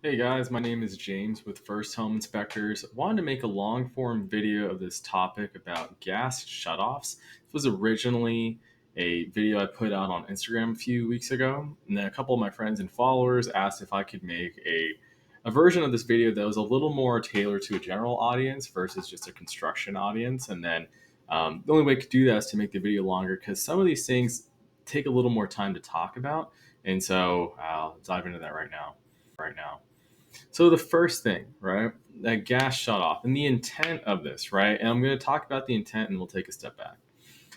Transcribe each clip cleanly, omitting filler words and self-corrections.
Hey guys, my name is James with First Home Inspectors. I wanted to make a long form video of this topic about gas shutoffs. This was originally a video I put out on Instagram a few weeks ago, and then a couple of my friends and followers asked if I could make a version of this video that was a little more tailored to a general audience versus just a construction audience. And then the only way I could do that is to make the video longer because some of these things take a little more time to talk about. And so I'll dive into that right now. So the first thing, right, that gas shut off and the intent of this, right? And I'm going to talk about the intent and we'll take a step back.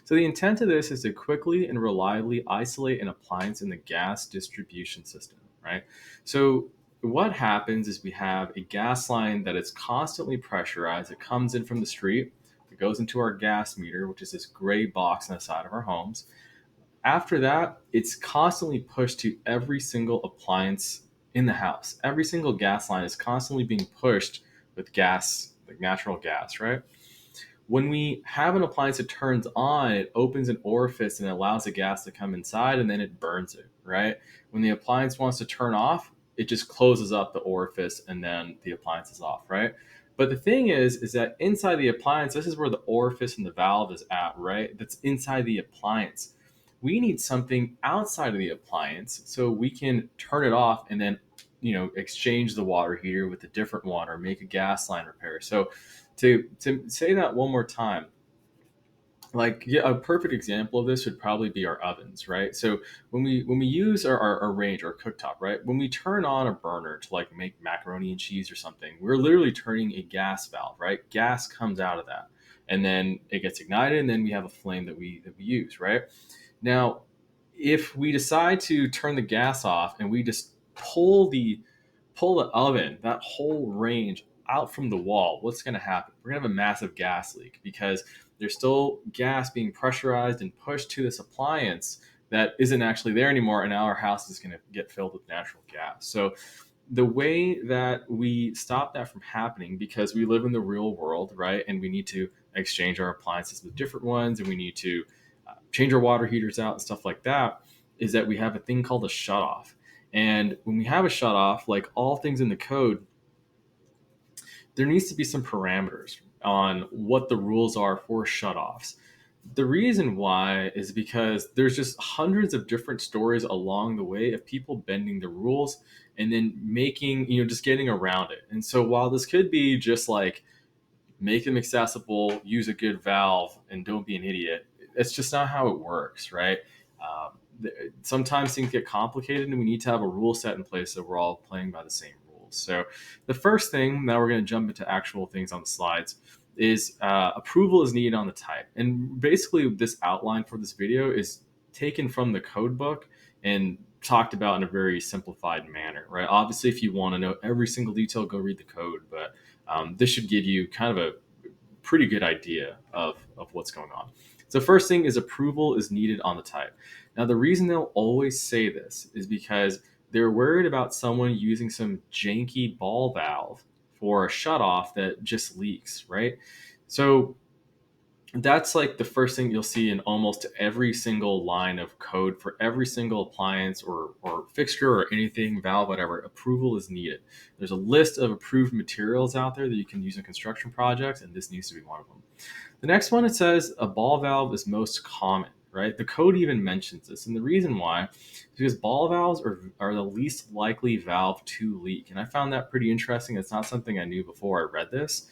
So the intent of this is to quickly and reliably isolate an appliance in the gas distribution system, right? So what happens is we have a gas line that is constantly pressurized. It comes in from the street. It goes into our gas meter, which is this gray box on the side of our homes. After that, it's constantly pushed to every single appliance in the house. Every single gas line is constantly being pushed with gas, like natural gas, right? When we have an appliance that turns on, it opens an orifice and allows the gas to come inside and then it burns it, right? When the appliance wants to turn off, it just closes up the orifice and then the appliance is off, right? But the thing is that inside the appliance, this is where the orifice and the valve is at, right? That's inside the appliance. We need something outside of the appliance so we can turn it off and then exchange the water heater with a different water, make a gas line repair. So to say that one more time, like, yeah, a perfect example of this would probably be our ovens, right? So when we use our range or cooktop, right, when we turn on a burner to like make macaroni and cheese or something, we're literally turning a gas valve, right? Gas comes out of that and then it gets ignited and then we have a flame that we use, right? Now, if we decide to turn the gas off and we just pull the oven, that whole range out from the wall, what's going to happen? We're going to have a massive gas leak because there's still gas being pressurized and pushed to this appliance that isn't actually there anymore, and now our house is going to get filled with natural gas. So the way that we stop that from happening, because we live in the real world, right, and we need to exchange our appliances with different ones, and we need to change our water heaters out and stuff like that, is that we have a thing called a shut off. And when we have a shut off, like all things in the code, there needs to be some parameters on what the rules are for shutoffs. The reason why is because there's just hundreds of different stories along the way of people bending the rules and then making, just getting around it. And so while this could be just like make them accessible, use a good valve, and don't be an idiot, it's just not how it works, right? Sometimes things get complicated and we need to have a rule set in place so we're all playing by the same rules. So the first thing, now we're going to jump into actual things on the slides, is approval is needed on the type. And basically this outline for this video is taken from the code book and talked about in a very simplified manner, right? Obviously, if you want to know every single detail, go read the code, but this should give you kind of a pretty good idea of what's going on. So first thing is approval is needed on the type. Now, the reason they'll always say this is because they're worried about someone using some janky ball valve for a shutoff that just leaks, right? So that's like the first thing you'll see in almost every single line of code for every single appliance or fixture or anything, valve, whatever. Approval is needed. There's a list of approved materials out there that you can use in construction projects, and this needs to be one of them. The next one, it says a ball valve is most common, right? The code even mentions this. And the reason why is because ball valves are the least likely valve to leak. And I found that pretty interesting. It's not something I knew before I read this.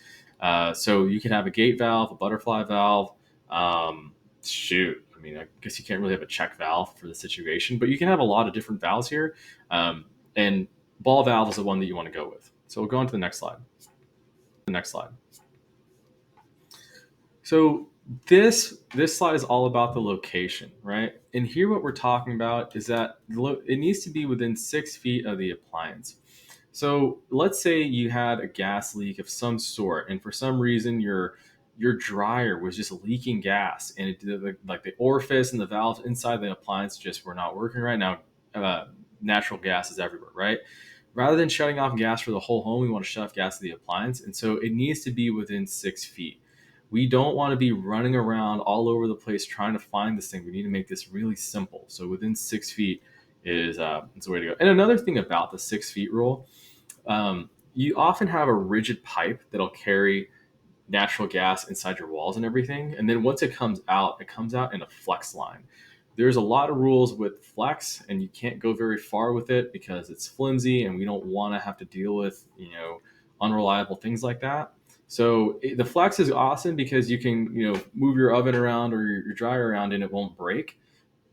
So you can have a gate valve, a butterfly valve. Shoot, I mean, I guess you can't really have a check valve for the situation, but you can have a lot of different valves here. And ball valve is the one that you want to go with. So we'll go on to the next slide. The next slide. So this slide is all about the location, right? And here what we're talking about is that it needs to be within 6 feet of the appliance. So let's say you had a gas leak of some sort, and for some reason your dryer was just leaking gas, and like the orifice and the valves inside the appliance just were not working right now. Natural gas is everywhere, right? Rather than shutting off gas for the whole home, we want to shut off gas to the appliance, and so it needs to be within 6 feet. We don't want to be running around all over the place trying to find this thing. We need to make this really simple. So within 6 feet is the way to go. And another thing about the 6 feet rule You often have a rigid pipe that'll carry natural gas inside your walls and everything. And then once it comes out in a flex line. There's a lot of rules with flex, and you can't go very far with it because it's flimsy, and we don't want to have to deal with unreliable things like that. So the flex is awesome because you can move your oven around or your dryer around and it won't break.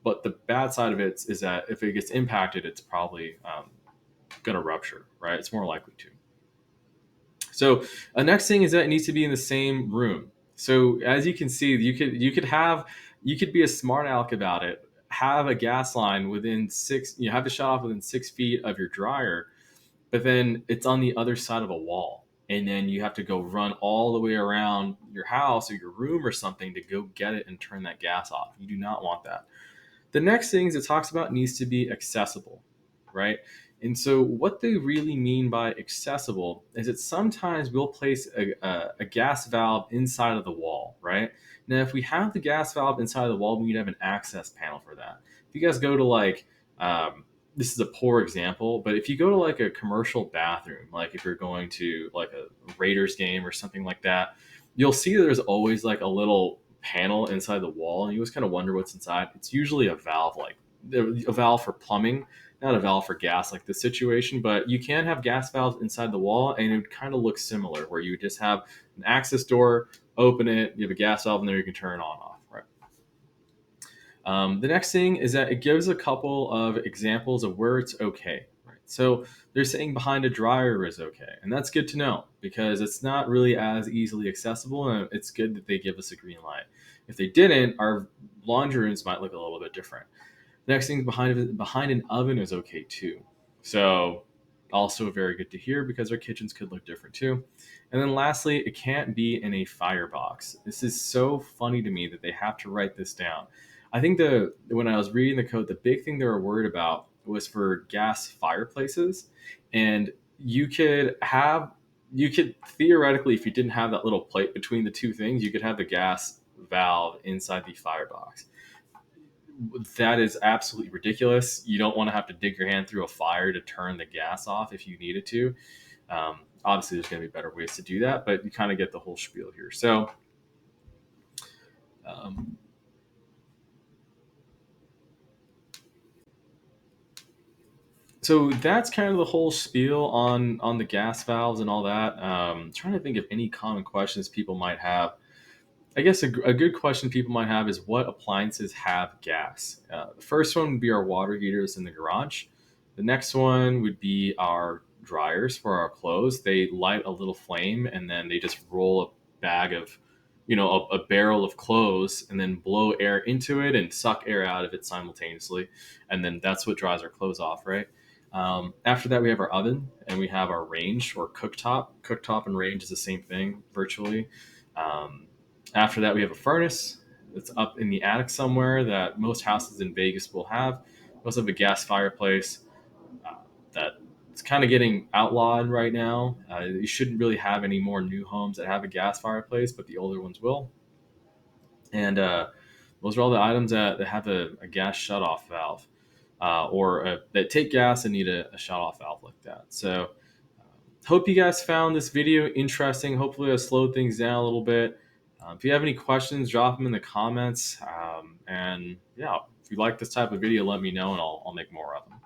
But the bad side of it is that if it gets impacted, it's probably going to rupture, right? It's more likely to. So a next thing is that it needs to be in the same room. So as you can see, you could be a smart aleck about it. Have a gas line within have to shut off within 6 feet of your dryer, but then it's on the other side of a wall. And then you have to go run all the way around your house or your room or something to go get it and turn that gas off. You do not want that. The next things it talks about needs to be accessible, right? And so, what they really mean by accessible is that sometimes we'll place a gas valve inside of the wall, right? Now, if we have the gas valve inside of the wall, we need to have an access panel for that. If you guys go to this is a poor example, but if you go to like a commercial bathroom, like if you're going to like a Raiders game or something like that, you'll see there's always like a little panel inside the wall, and you always kind of wonder what's inside. It's usually a valve, like a valve for plumbing, not a valve for gas, like this situation. But you can have gas valves inside the wall, and it would kind of look similar, where you just have an access door, open it, you have a gas valve, and there you can turn it on and off, right? The next thing is that it gives a couple of examples of where it's okay. Right? So they're saying behind a dryer is okay, and that's good to know because it's not really as easily accessible, and it's good that they give us a green light. If they didn't, our laundry rooms might look a little bit different. Next thing behind an oven is okay too. So also very good to hear because our kitchens could look different too. And then lastly, it can't be in a firebox. This is so funny to me that they have to write this down. I think the when I was reading the code, the big thing they were worried about was for gas fireplaces, and you could theoretically, if you didn't have that little plate between the two things, you could have the gas valve inside the firebox. That is absolutely ridiculous. You don't want to have to dig your hand through a fire to turn the gas off if you needed to. Obviously, there's going to be better ways to do that, but you kind of get the whole spiel here. Um, so that's kind of the whole spiel on the gas valves and all that. Trying to think of any common questions people might have. I guess a good question people might have is what appliances have gas? The first one would be our water heaters in the garage. The next one would be our dryers for our clothes. They light a little flame and then they just roll a bag of, a barrel of clothes and then blow air into it and suck air out of it simultaneously. And then that's what dries our clothes off, right? After that, we have our oven and we have our range or cooktop. Cooktop and range is the same thing virtually. Um, After that, we have a furnace that's up in the attic somewhere that most houses in Vegas will have. We also have a gas fireplace uh, that it's kind of getting outlawed right now. You shouldn't really have any more new homes that have a gas fireplace, but the older ones will. And those are all the items that have a gas shutoff valve that take gas and need a shutoff valve like that. So hope you guys found this video interesting. Hopefully, I slowed things down a little bit. If you have any questions, drop them in the comments. And yeah, if you like this type of video, let me know and I'll make more of them.